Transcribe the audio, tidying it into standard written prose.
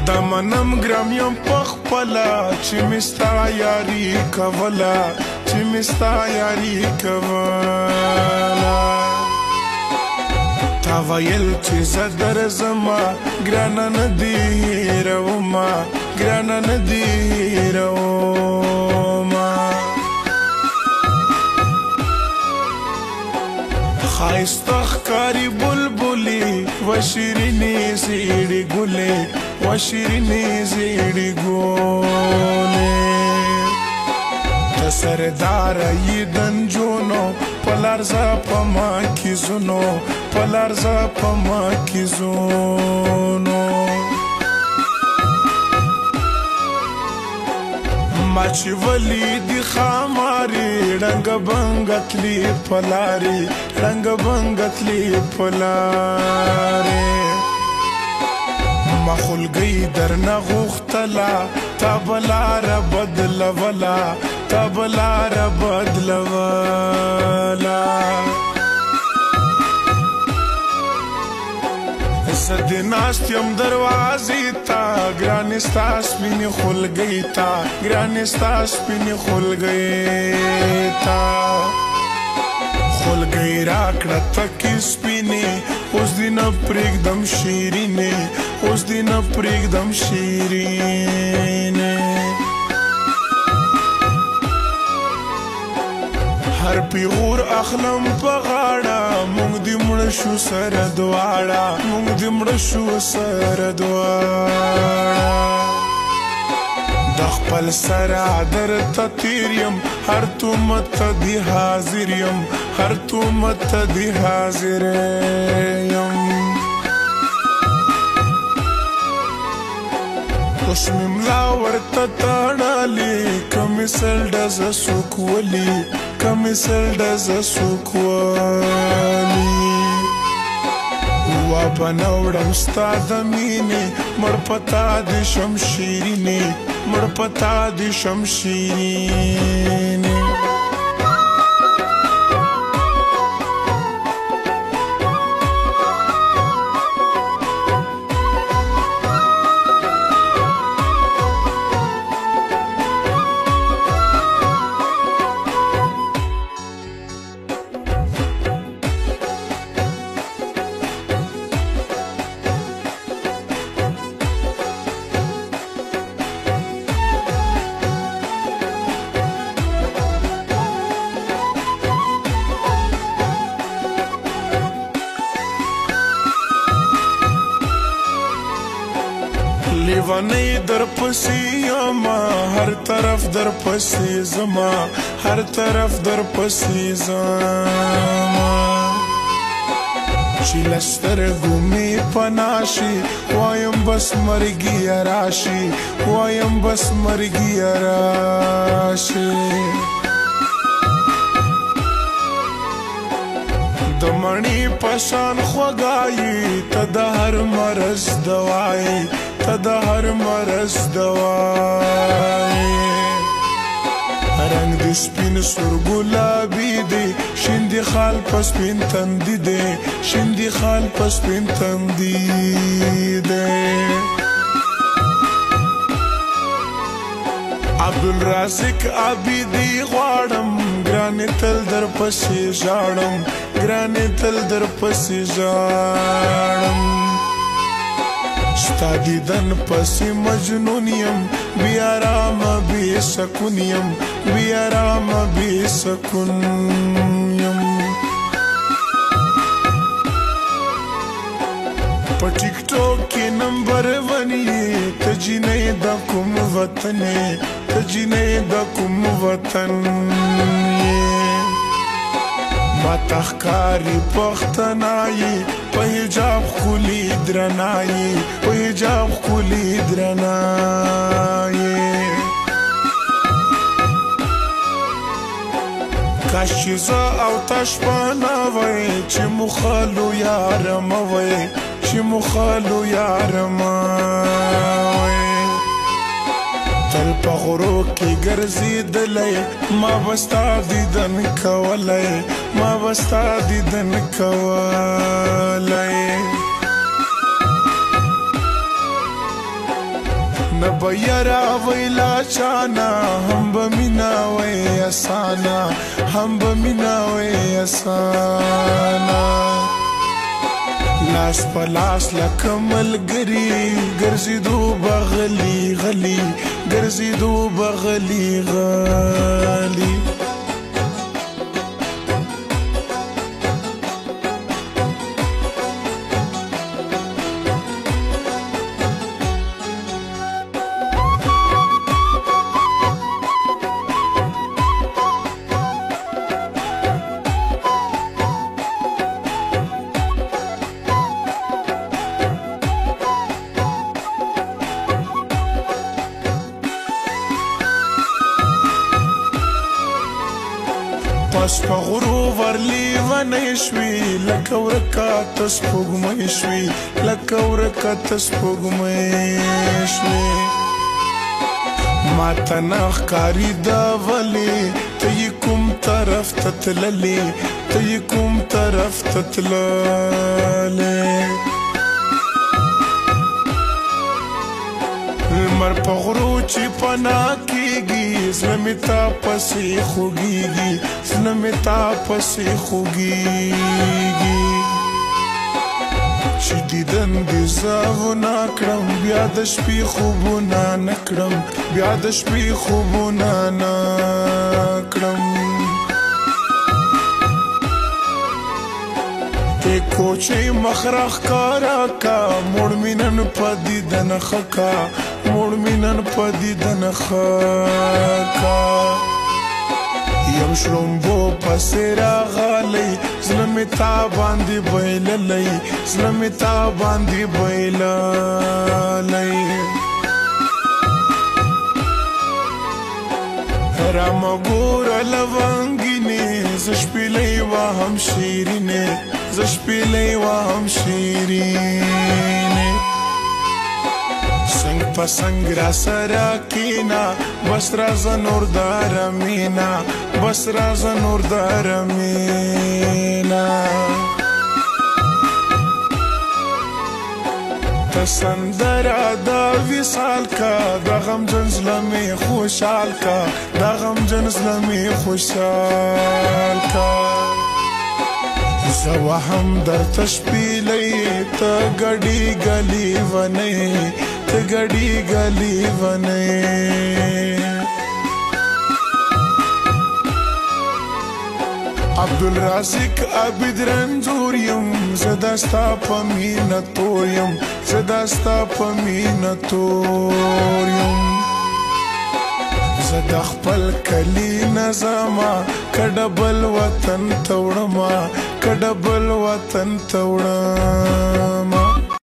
دمنم ګرام یم پخپله چې مې ستا یاري کوله چې مې ستا یاري کوله تا ویل چې زه درځمه ګرانه نه دي هېرومه ګرانه نه دي هېرومه ښایسته ښکاري بلبلې و شیرینې زیړې ګلې و شیرینې زیړې ګلې ته سرداره یې د نجونو په لرزه په ماکیزونو په لرزه په ماکیزونو ما چې ولیدې ښامارې ړنګه بنګه تلې په لارې ړنګه بنګه تلې په لارې ما خلګۍ درنه غوښتله تا به لاره بدلوله تا به لاره بدلوله زه دې ناست یم دروازې ته ګرانې ستا سپینې خولګۍ ته ګرانې ستا سپینې خولګۍ ته خولګۍ راکړه تکې سپینې اوس دې نه پرېږدم شیرینې اوس دې نه پرېږدم شیرینې هر پیغور اخلم په غاړه مونږ دې مړه شو سره دواړه مونږ دې مړه شو سره دواړه د خپل سره درته تېر یم هر تهمت ته دې حاضر یم هر تهمت ته دې حاضر یم اوس مې ملا ورته تړلې که مې سل ډزه څوک ولي که مې سل ډزه څوک ولي وابه نه وړم ستا د مینې مړ په تا دې شم شیرینې مړ په تا دې شم شیرینې لیوانې در پسې یمه هر طرف در پسې زما هر طرف در پسې زما چې له سترګو مې پناه شي وایم بس مرګیه راشي وایم بس مرګیه راشي د مڼې په شان خوږایي ته د هر مرض دوایي ته د هر مرض دوایي رنګ د سپین سور ګلابي دی شین د خال په سپین تندي دی شین د خال په سپین تندي دی عبدالرازق عابدي غواړم ګرانې تل در پسې ژاړم ګرانې تل در پسې ژاړم ستا دیدن پسې مجنون یم بې ارامه بې سکون یم بې ارامه بې سکون یم په ټیک ټاک کې نمبر ون یې ته جینۍ د کوم وطن یې ته جینۍ د کوم وطن یې ماته ښکاري پښتنه یې په حجاب ښکلي درنه یې په حجاب ښکلي درنه یې کاش چې زه او تا شپه نه وی چې مخالو یاره مه وی چې مخالو یاره مه وی تل په غرو کې ګرځېدلی ما به ستا دیدن کولی ما به ستا دیدن کولی نبیرا ویلا چانا هم بمینا وی اسانا هم بمینا وی اسانا لاس پلاس لکمل گری گرزی دو بغلی غلی گرزی دو بغلی غلی پس په غرو ورلی ونی شوي لکه ورکه ته سپوږمۍ شوي لکه ورکه ته سپوږمۍ شوي ماته نه ښکاري دا ولې ته یې کوم طرف ته تللې ته یې کوم طرف ته تللې لمر په غرو چې پناه کېږي زړه مې تا پسې خوږېږي زړه مې تا پسې خوږېږي چې دیدن دې زه ونه کړم بیا د شپې خوبونه نه کړم بیا د شپې خوبونه نه کړم کوچې مخرخ کارا کا موړ مینن پدی دن خکا موړ مینن پدی دن خکا یم شړمبو پسې راغلی زړه مې تا باندې بایللی زړه مې تا باندې بایللی رامه ګوره لونګینې زه شپېلۍ وهم شیرینې زه شپېلۍ وهم شیرینې څنګ په څنګ راسره کښېنه بس رازه نور د رمینا بس رازه نور د رمینا ته سندره د وصال کا د غمجن زړه مې خوشحال کا د غمجن زړه مې خوشحال کا زه وهم درته شپېلۍ ته ګډې ګلې ونې ته ګډې ګلې ونې عبدالرازق عابد رنځور یم زه دا ستا په مینه تور یم زه دا ستا په مینه تور یم زه د خپل کلي نه ځمه که ډبل وطن ته وړمه که ډبل وطن ته وړمه